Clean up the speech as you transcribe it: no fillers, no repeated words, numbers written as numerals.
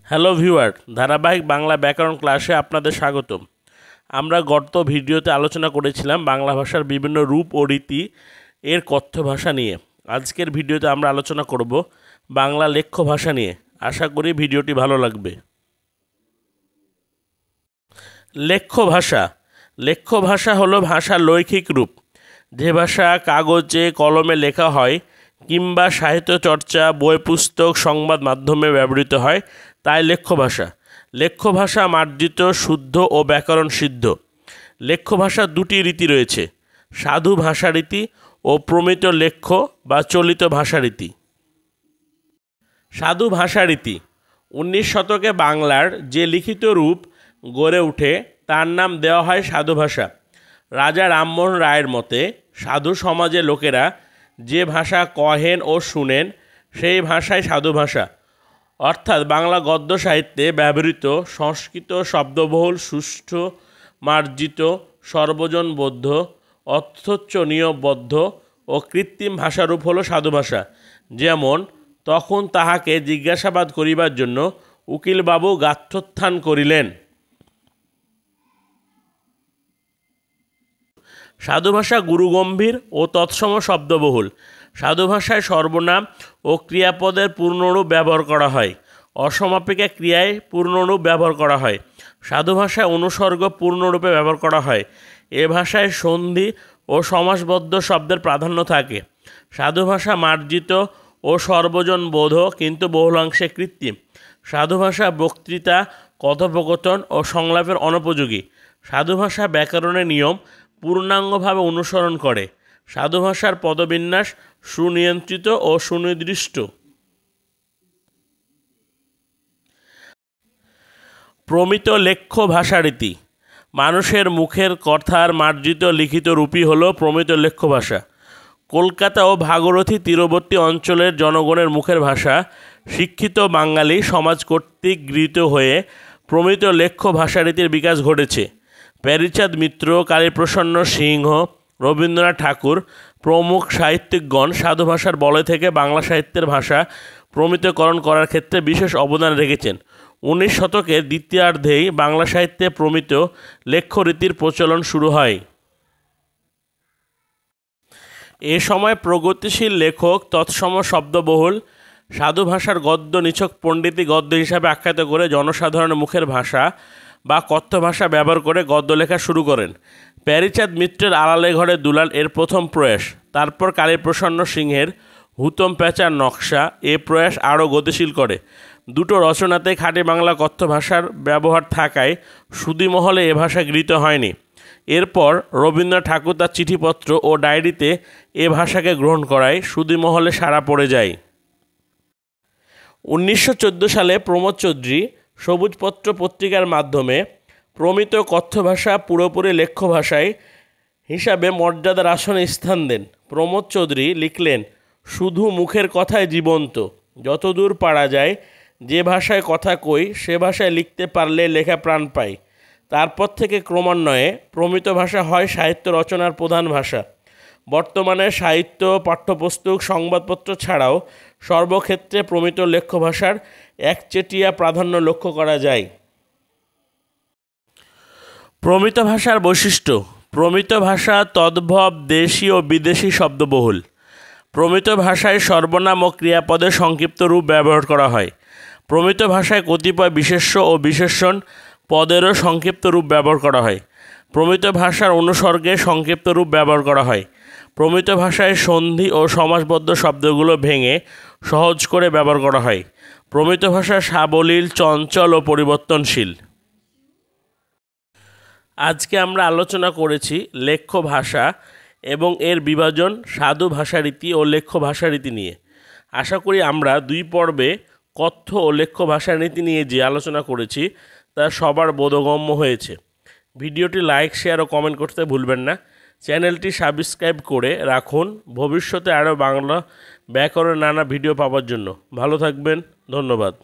Hello viewer, ধারাবাহিক বাংলা ব্যাকরণ ক্লাসে আপনাদের স্বাগতম। আমরা গত ভিডিওতে আলোচনা করেছিলাম বাংলা ভাষার বিভিন্ন রূপ ও রীতি এর কথ্য ভাষা নিয়ে। আজকের ভিডিওতে আমরা আলোচনা করব বাংলা লেখ্য ভাষা নিয়ে। আশা করি ভিডিওটি ভালো লাগবে। লেখ্য ভাষা হলো ভাষার লৈখিক রূপ, যে ভাষা কাগজে কলমে লেখা হয় কিংবা সাহিত্য চর্চা, বই পুস্তক, সংবাদ মাধ্যমে ব্যবহৃত হয়, তাই লেখ্য ভাষা। লেখ্য ভাষা মার্জিত, শুদ্ধ ও ব্যাকরণ সিদ্ধ। লেখ্য ভাষার দুটি রীতি রয়েছে, সাধু ভাষারীতি ও প্রমিত লেখ্য বা চলিত ভাষারীতি। সাধু ভাষারীতি 19 শতকে বাংলার যে লিখিত রূপ গড়ে ওঠে তার নাম দেওয়া হয় সাধু ভাষা। রাজা রামমোহন রায়ের মতে সাধু সমাজের লোকেরা যে ভাষা কহেন ও শুনেন সেই ভাষাই সাধু ভাষা। অর্থাৎ বাংলা গদ্য সাহিত্যে ব্যবহৃত সংস্কৃত শব্দবহুল, সুষ্ঠু, মার্জিত, সর্বজনবোধ্য, অর্থোচ্চ নিয়মবদ্ধ ও কৃত্রিম ভাষারূপ হল সাধু ভাষা। যেমন, তখন তাহাকে জিজ্ঞাসাবাদ করিবার জন্য উকিলবাবু গাত্রোত্থান করিলেন। সাধু ভাষা গুরুগম্ভীর ও তৎসম শব্দবহুল। সাধু ভাষায় সর্বনাম ও ক্রিয়াপদের পূর্ণরূপ ব্যবহার করা হয়, অসমাপিকা ক্রিয়ায় পূর্ণরূপ ব্যবহার করা হয়। সাধু ভাষায় অনুসর্গ পূর্ণরূপে ব্যবহার করা হয়। এ ভাষায় সন্ধি ও সমাসবদ্ধ শব্দের প্রাধান্য থাকে। সাধু ভাষা মার্জিত ও সর্বজনবোধ কিন্তু বহুলাংশে কৃত্রিম। সাধু ভাষা বক্তৃতা, কথোপকথন ও সংলাপের অনুপযোগী। সাধু ভাষা ব্যাকরণের নিয়ম পূর্ণাঙ্গভাবে অনুসরণ করে। সাধু ভাষার পদবিন্যাস সুনিয়ন্ত্রিত ও সুনির্দিষ্ট। প্রমিত লেখ্য ভাষারীতি মানুষের মুখের কথার মার্জিত লিখিত রূপই হল প্রমিত লেখ্য ভাষা। কলকাতা ও ভাগীরথী তীরবর্তী অঞ্চলের জনগণের মুখের ভাষা শিক্ষিত বাঙালি সমাজ কর্তৃক গৃহীত হয়ে প্রমিত লেখ্য ভাষারীতির বিকাশ ঘটেছে। প্যারীচাঁদ মিত্র, কালীপ্রসন্ন সিংহ, রবীন্দ্রনাথ ঠাকুর প্রমুখ সাহিত্যিকগণ সাধু ভাষার বলয় থেকে বাংলা সাহিত্যের ভাষা প্রমিতকরণ করার ক্ষেত্রে বিশেষ অবদান রেখেছেন। 19 শতকের দ্বিতীয়ার্ধেই বাংলা সাহিত্যে প্রমিত লেখ্য রীতির প্রচলন শুরু হয়। এ সময় প্রগতিশীল লেখক তৎসম শব্দবহুল সাধু ভাষার গদ্য নিছক পণ্ডিতি গদ্য হিসাবে আখ্যায়িত করে জনসাধারণের মুখের ভাষা বা কথ্য ভাষা ব্যবহার করে গদ্য লেখা শুরু করেন। প্যারীচাঁদ মিত্রের আড়ালে ঘরে দুলাল এর প্রথম প্রয়াস। তারপর কালীপ্রসন্ন সিংহের হুতম প্যাঁচার নকশা এ প্রয়াস আরও গতিশীল করে। দুটো রচনাতে খাঁটি বাংলা কথ্য ভাষার ব্যবহার থাকায় সুধীমহলে এ ভাষা গৃহীত হয়নি। এরপর রবীন্দ্রনাথ ঠাকুর তার চিঠিপত্র ও ডায়েরিতে এ ভাষাকে গ্রহণ করায় সুধীমহলে সাড়া পড়ে যায়। 1914 সালে প্রমোদ চৌধুরী সবুজপত্র পত্রিকার মাধ্যমে প্রমিত কথ্য ভাষা পুরোপুরি লেখ্য ভাষায় হিসাবে মর্যাদার আসনে স্থান দেন। প্রমোদ চৌধুরী লিখলেন, শুধু মুখের কথায় জীবন্ত, যতদূর পারা যায় যে ভাষায় কথা কই সে ভাষায় লিখতে পারলে লেখা প্রাণ পায়। তারপর থেকে ক্রমান্বয়ে প্রমিত ভাষা হয় সাহিত্য রচনার প্রধান ভাষা। বর্তমানে সাহিত্য, পাঠ্যপুস্তক, সংবাদপত্র ছাড়াও সর্বক্ষেত্রে প্রমিত লেখ্য ভাষার একচেটিয়া প্রাধান্য লক্ষ্য করা যায়। প্রমিত ভাষার বৈশিষ্ট্য: প্রমিত ভাষা তদ্ভব দেশি ও বিদেশি শব্দবহুল। প্রমিত ভাষায় সর্বনাম ও ক্রিয়াপদের সংক্ষিপ্ত রূপ ব্যবহার করা হয়। প্রমিত ভাষায় কতিপয় বিশেষ্য ও বিশেষণ পদেরও সংক্ষিপ্ত রূপ ব্যবহার করা হয়। প্রমিত ভাষার অনুসর্গে সংক্ষিপ্ত রূপ ব্যবহার করা হয়। প্রমিত ভাষায় সন্ধি ও সমাসবদ্ধ শব্দগুলো ভেঙে সহজ করে ব্যবহার করা হয়। প্রমিত ভাষা সাবলীল, চঞ্চল ও পরিবর্তনশীল। আজকে আমরা আলোচনা করেছি লেখ্য ভাষা এবং এর বিভাজন সাধু ভাষারীতি ও লেখ্য ভাষারীতি নিয়ে। আশা করি আমরা 2 পর্বে কথ্য ও লেখ্য ভাষারীতি নিয়ে যে আলোচনা করেছি তা সবার বোধগম্য হয়েছে। ভিডিওটি লাইক, শেয়ার ও কমেন্ট করতে ভুলবেন না। চ্যানেলটি সাবস্ক্রাইব করে রাখুন ভবিষ্যতে আরও বাংলা ব্যাকরণের নানা ভিডিও পাওয়ার জন্য। ভালো থাকবেন, ধন্যবাদ।